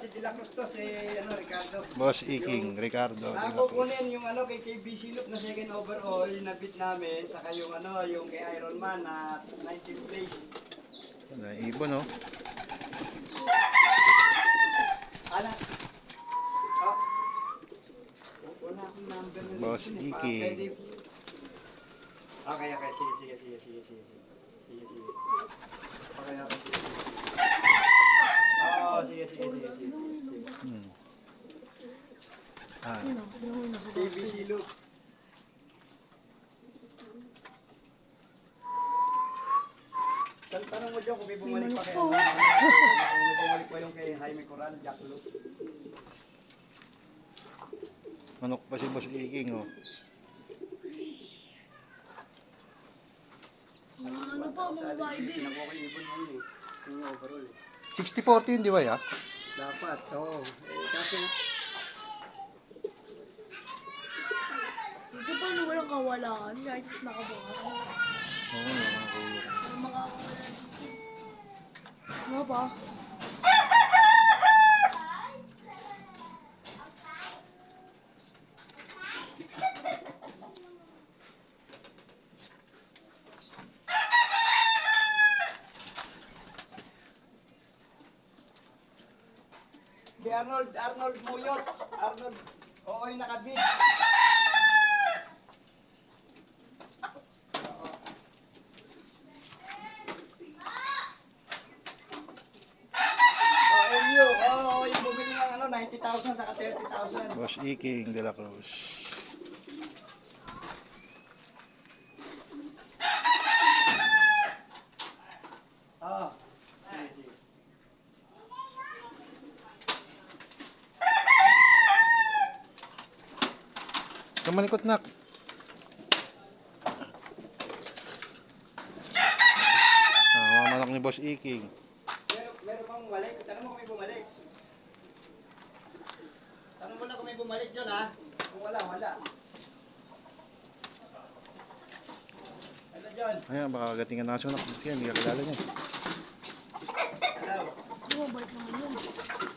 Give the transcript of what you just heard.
Si De La Cruz to, si Ricardo. Boss Iking, Ricardo. Nakukunin yung kay KBC Loop na second overall, yung nabit namin, saka yung yung kay Iron Man na 19th place. Ibon, no? Ala. Oh. Wala akong number na Boss Iking. Okay, sige. Sige. Okay. Oh, sige. KBC Loop. Tanong mo dyan kung may bumalik pa kayo. May bumalik pa yung kay Jaime Coral, Jack Loop. Manok pa si Boss Iking, oh. Ano pa, mga YB? Pinakuha ko yung ibon mo yun yung overall 60-40 yun, di ba, ya? Dapat, oo. Kasi Dito pa ano walang kawalaan, kahit nakabukas. Oo, mga kulo. Ang makakawala dito. Ano pa? si Arnold Muyot. Arnold, oo yung nakabid. Yung bumili ng 90,000 saka 30,000. Boss Iking, De La Cruz. Oo. Kamalikot, nak. Mga manok ni Boss Iking. Meron bang bumalik? Tanong mo kung may bumalik. Tanong mo lang kung may bumalik dyan, ha? Kung wala. Ano dyan? Ayan, baka gatingan na siya, nak. Yan, hindi ka kilala niya. Hello? Ano ba, bait naman yun?